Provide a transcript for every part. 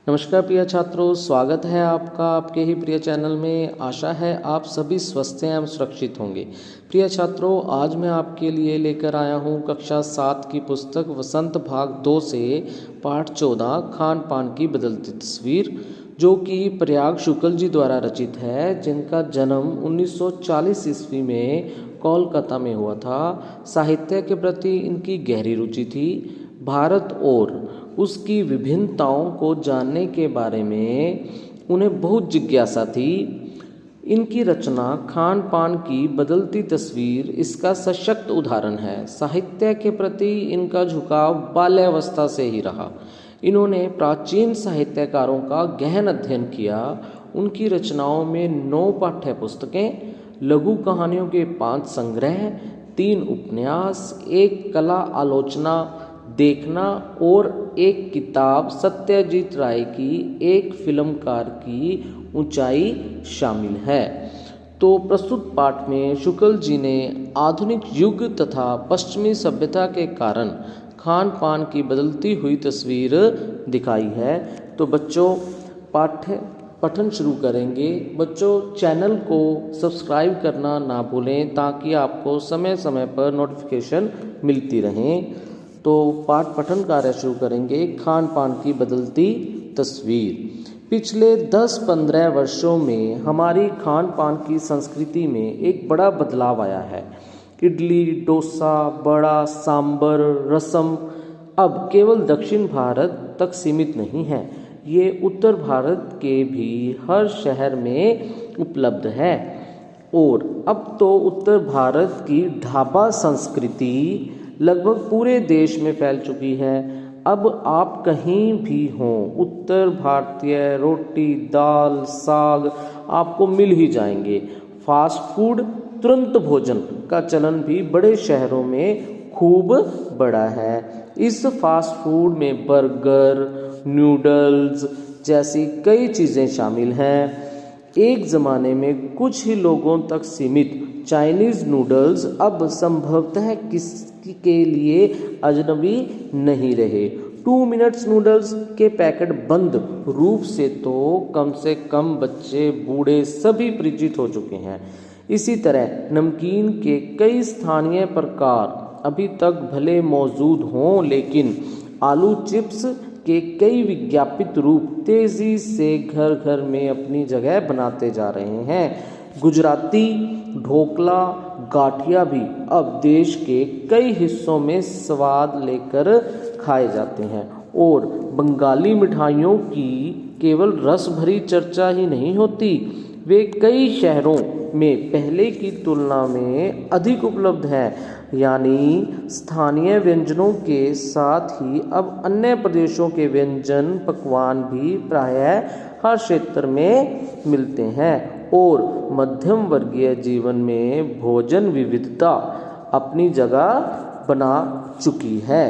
नमस्कार प्रिय छात्रों, स्वागत है आपका आपके ही प्रिय चैनल में। आशा है आप सभी स्वस्थ एवं सुरक्षित होंगे। प्रिय छात्रों, आज मैं आपके लिए लेकर आया हूँ कक्षा 7 की पुस्तक वसंत भाग 2 से पाठ 14 खान पान की बदलती तस्वीर, जो कि प्रयाग शुक्ल जी द्वारा रचित है, जिनका जन्म 1940 ईस्वी में कोलकाता में हुआ था। साहित्य के प्रति इनकी गहरी रुचि थी। भारत और उसकी विभिन्नताओं को जानने के बारे में उन्हें बहुत जिज्ञासा थी। इनकी रचना खान पान की बदलती तस्वीर इसका सशक्त उदाहरण है। साहित्य के प्रति इनका झुकाव बाल्यावस्था से ही रहा। इन्होंने प्राचीन साहित्यकारों का गहन अध्ययन किया। उनकी रचनाओं में 9 पाठ्य पुस्तकें, लघु कहानियों के 5 संग्रह, 3 उपन्यास, 1 कला आलोचना देखना और एक किताब सत्यजीत राय की एक फिल्मकार की ऊंचाई शामिल है। तो प्रस्तुत पाठ में शुक्ल जी ने आधुनिक युग तथा पश्चिमी सभ्यता के कारण खान पान की बदलती हुई तस्वीर दिखाई है। तो बच्चों, पठन शुरू करेंगे। बच्चों, चैनल को सब्सक्राइब करना ना भूलें ताकि आपको समय समय पर नोटिफिकेशन मिलती रहें। तो पाठ पठन कार्य शुरू करेंगे। खान पान की बदलती तस्वीर। पिछले 10-15 वर्षों में हमारी खान पान की संस्कृति में एक बड़ा बदलाव आया है। इडली, डोसा, बड़ा, सांबर, रसम अब केवल दक्षिण भारत तक सीमित नहीं है। ये उत्तर भारत के भी हर शहर में उपलब्ध है। और अब तो उत्तर भारत की ढाबा संस्कृति लगभग पूरे देश में फैल चुकी है। अब आप कहीं भी हों, उत्तर भारतीय रोटी, दाल, साग आपको मिल ही जाएंगे। फास्ट फूड, तुरंत भोजन का चलन भी बड़े शहरों में खूब बढ़ा है। इस फास्ट फूड में बर्गर, नूडल्स जैसी कई चीज़ें शामिल हैं। एक ज़माने में कुछ ही लोगों तक सीमित चाइनीज़ नूडल्स अब संभवतः किसी के लिए अजनबी नहीं रहे। 2 मिनट्स नूडल्स के पैकेट बंद रूप से तो कम से कम बच्चे, बूढ़े सभी परिचित हो चुके हैं। इसी तरह नमकीन के कई स्थानीय प्रकार अभी तक भले मौजूद हों, लेकिन आलू चिप्स के कई विज्ञापित रूप तेजी से घर घर में अपनी जगह बनाते जा रहे हैं। गुजराती ढोकला, गाठिया भी अब देश के कई हिस्सों में स्वाद लेकर खाए जाते हैं। और बंगाली मिठाइयों की केवल रस भरी चर्चा ही नहीं होती, वे कई शहरों में पहले की तुलना में अधिक उपलब्ध है। यानी स्थानीय व्यंजनों के साथ ही अब अन्य प्रदेशों के व्यंजन पकवान भी प्रायः हर क्षेत्र में मिलते हैं। और मध्यम वर्गीय जीवन में भोजन विविधता अपनी जगह बना चुकी है।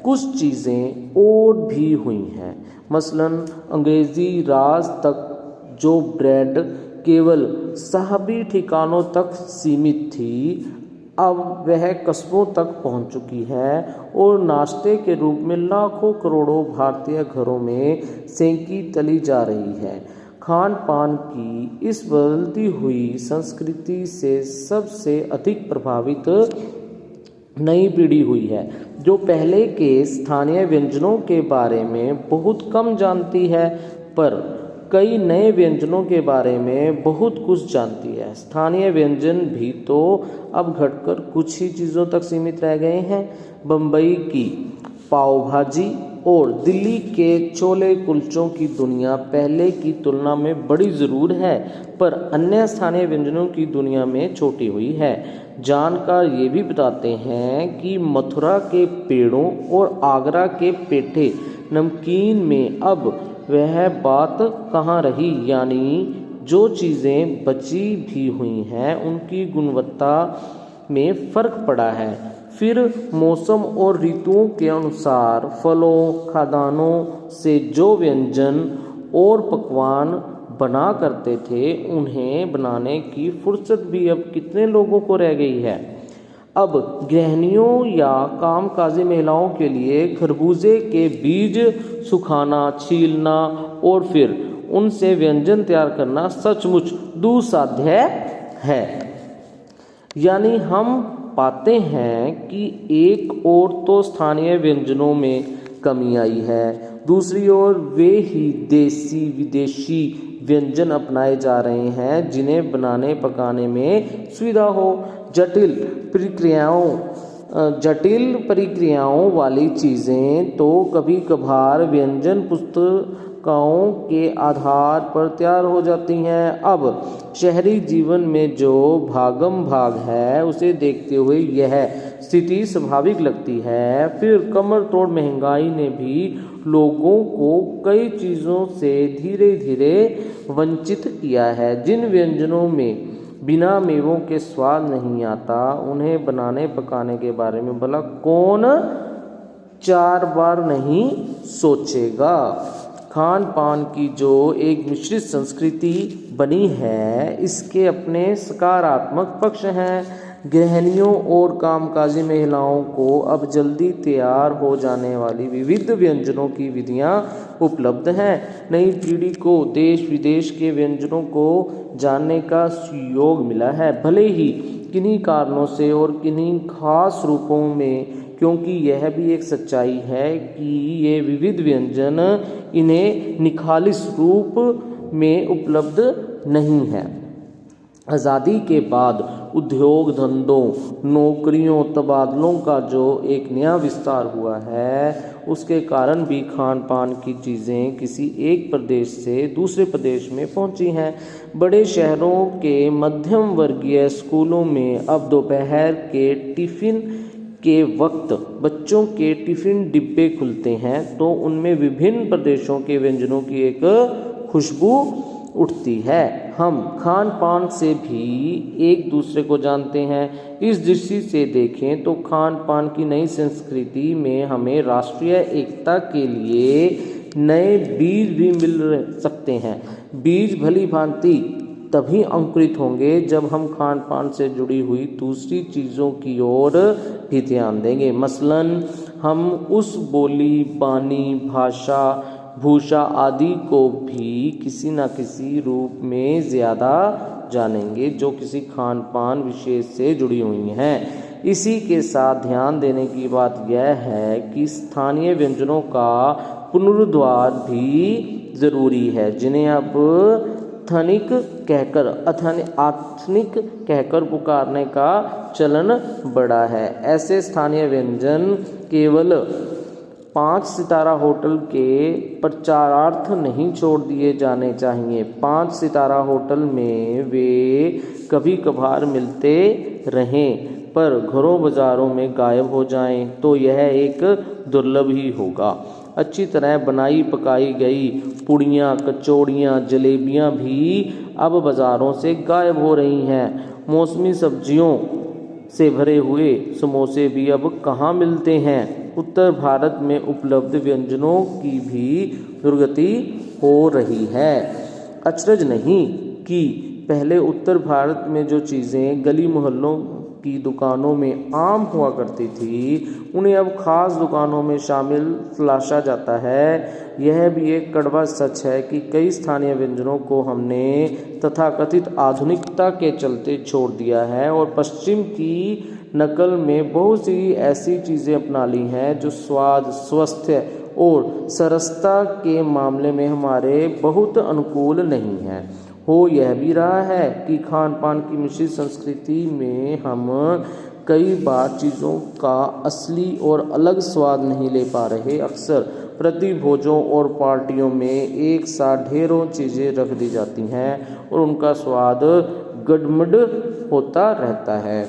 कुछ चीज़ें और भी हुई हैं। मसलन अंग्रेज़ी राज तक जो ब्रेड केवल साहबी ठिकानों तक सीमित थी, अब वह कस्बों तक पहुंच चुकी है और नाश्ते के रूप में लाखों करोड़ों भारतीय घरों में सेंकी तली जा रही है। खान पान की इस बदलती हुई संस्कृति से सबसे अधिक प्रभावित नई पीढ़ी हुई है, जो पहले के स्थानीय व्यंजनों के बारे में बहुत कम जानती है, पर कई नए व्यंजनों के बारे में बहुत कुछ जानती है। स्थानीय व्यंजन भी तो अब घटकर कुछ ही चीज़ों तक सीमित रह गए हैं। बम्बई की पाव भाजी और दिल्ली के छोले कुलचों की दुनिया पहले की तुलना में बड़ी ज़रूर है, पर अन्य स्थानीय व्यंजनों की दुनिया में छोटी हुई है। जानकार ये भी बताते हैं कि मथुरा के पेड़ों और आगरा के पेठे नमकीन में अब वह बात कहाँ रही। यानी जो चीज़ें बची भी हुई हैं उनकी गुणवत्ता में फ़र्क पड़ा है। फिर मौसम और ऋतुओं के अनुसार फलों, खाद्यान्नों से जो व्यंजन और पकवान बना करते थे, उन्हें बनाने की फुर्सत भी अब कितने लोगों को रह गई है। अब गृहिणियों या कामकाजी महिलाओं के लिए खरबूजे के बीज सुखाना, छीलना और फिर उनसे व्यंजन तैयार करना सचमुच दुस्साध्य है। यानी हम पाते हैं कि एक ओर तो स्थानीय व्यंजनों में कमी आई है, दूसरी ओर वे ही देसी विदेशी व्यंजन अपनाए जा रहे हैं जिन्हें बनाने पकाने में सुविधा हो। जटिल प्रक्रियाओं वाली चीज़ें तो कभी कभार व्यंजन पुस्तिकाओं के आधार पर तैयार हो जाती हैं। अब शहरी जीवन में जो भागम भाग है उसे देखते हुए यह स्थिति स्वाभाविक लगती है। फिर कमर तोड़ महंगाई ने भी लोगों को कई चीज़ों से धीरे धीरे वंचित किया है। जिन व्यंजनों में बिना मेवों के स्वाद नहीं आता, उन्हें बनाने पकाने के बारे में भला कौन 4 बार नहीं सोचेगा। खान पान की जो एक मिश्रित संस्कृति बनी है, इसके अपने सकारात्मक पक्ष हैं। गृहिणियों और कामकाजी महिलाओं को अब जल्दी तैयार हो जाने वाली विविध व्यंजनों की विधियां उपलब्ध हैं। नई पीढ़ी को देश विदेश के व्यंजनों को जानने का सुयोग मिला है, भले ही किन्हीं कारणों से और किन्हीं खास रूपों में, क्योंकि यह भी एक सच्चाई है कि ये विविध व्यंजन इन्हें निखालिस रूप में उपलब्ध नहीं है। आज़ादी के बाद उद्योग धंधों, नौकरियों, तबादलों का जो एक नया विस्तार हुआ है, उसके कारण भी खान पान की चीज़ें किसी एक प्रदेश से दूसरे प्रदेश में पहुंची हैं। बड़े शहरों के मध्यम वर्गीय स्कूलों में अब दोपहर के टिफ़िन के वक्त बच्चों के टिफ़िन डिब्बे खुलते हैं तो उनमें विभिन्न प्रदेशों के व्यंजनों की एक खुशबू उठती है। हम खान पान से भी एक दूसरे को जानते हैं। इस दृष्टि से देखें तो खान पान की नई संस्कृति में हमें राष्ट्रीय एकता के लिए नए बीज भी मिल सकते हैं। बीज भली भांति तभी अंकुरित होंगे जब हम खान पान से जुड़ी हुई दूसरी चीज़ों की ओर भी ध्यान देंगे। मसलन हम उस बोली, बानी, भाषा, भूषा आदि को भी किसी न किसी रूप में ज़्यादा जानेंगे जो किसी खान पान विशेष से जुड़ी हुई हैं। इसी के साथ ध्यान देने की बात यह है कि स्थानीय व्यंजनों का पुनरुद्धार भी ज़रूरी है, जिन्हें अब आधुनिक कहकर पुकारने का चलन बढ़ा है। ऐसे स्थानीय व्यंजन केवल 5 सितारा होटल के प्रचारार्थ नहीं छोड़ दिए जाने चाहिए। 5 सितारा होटल में वे कभी कभार मिलते रहें, पर घरों बाज़ारों में गायब हो जाएं तो यह एक दुर्लभ ही होगा। अच्छी तरह बनाई पकाई गई पुड़ियाँ, कचौड़ियाँ, जलेबियाँ भी अब बाज़ारों से गायब हो रही हैं। मौसमी सब्जियों से भरे हुए समोसे भी अब कहाँ मिलते हैं। उत्तर भारत में उपलब्ध व्यंजनों की भी दुर्गति हो रही है। अचरज नहीं कि पहले उत्तर भारत में जो चीज़ें गली मोहल्लों की दुकानों में आम हुआ करती थी, उन्हें अब खास दुकानों में शामिल तलाशा जाता है। यह भी एक कड़वा सच है कि कई स्थानीय व्यंजनों को हमने तथाकथित आधुनिकता के चलते छोड़ दिया है और पश्चिम की नकल में बहुत सी ऐसी चीज़ें अपना ली हैं जो स्वाद, स्वास्थ्य और सरसता के मामले में हमारे बहुत अनुकूल नहीं हैं। हो यह भी रहा है कि खान पान की मिश्रित संस्कृति में हम कई बार चीज़ों का असली और अलग स्वाद नहीं ले पा रहे। अक्सर प्रतिभोजों और पार्टियों में एक साथ ढेरों चीज़ें रख दी जाती हैं और उनका स्वाद गडमड होता रहता है।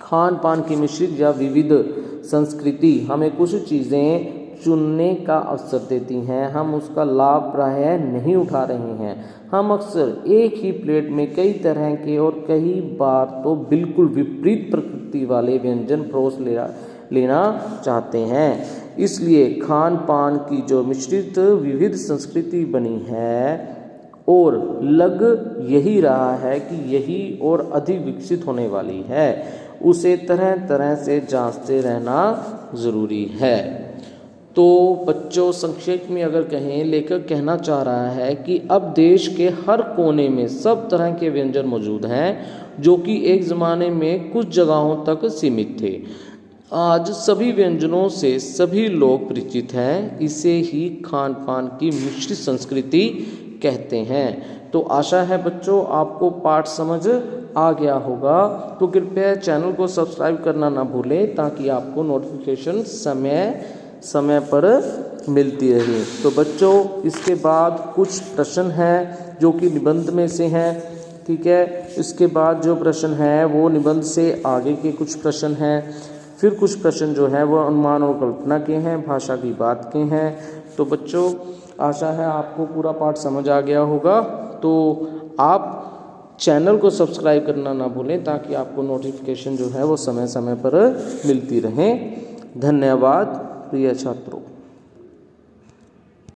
खान पान की मिश्रित या विविध संस्कृति हमें कुछ चीज़ें चुनने का अवसर देती हैं। हम उसका लाभ प्रायः नहीं उठा रहे हैं। हम अक्सर एक ही प्लेट में कई तरह के और कई बार तो बिल्कुल विपरीत प्रकृति वाले व्यंजन परोस लेना चाहते हैं। इसलिए खान पान की जो मिश्रित विविध संस्कृति बनी है और लग यही रहा है कि यही और अधिक विकसित होने वाली है उसे तरह तरह से जांचते रहना ज़रूरी है। तो बच्चों संक्षेप में अगर कहें, लेखक कहना चाह रहा है कि अब देश के हर कोने में सब तरह के व्यंजन मौजूद हैं जो कि एक ज़माने में कुछ जगहों तक सीमित थे। आज सभी व्यंजनों से सभी लोग परिचित हैं। इसे ही खान पान की मिश्रित संस्कृति कहते हैं। तो आशा है बच्चों आपको पाठ समझ आ गया होगा। तो कृपया चैनल को सब्सक्राइब करना ना भूलें ताकि आपको नोटिफिकेशन समय पर मिलती रहे। तो बच्चों इसके बाद कुछ प्रश्न हैं जो कि निबंध में से हैं, ठीक है। इसके बाद जो प्रश्न है वो निबंध से आगे के कुछ प्रश्न हैं। फिर कुछ प्रश्न जो है वो अनुमान और कल्पना के हैं, भाषा की बात के हैं। तो बच्चों आशा है आपको पूरा पाठ समझ आ गया होगा। तो आप चैनल को सब्सक्राइब करना ना भूलें ताकि आपको नोटिफिकेशन जो है वो समय समय पर मिलती रहे। धन्यवाद प्रिय छात्रों।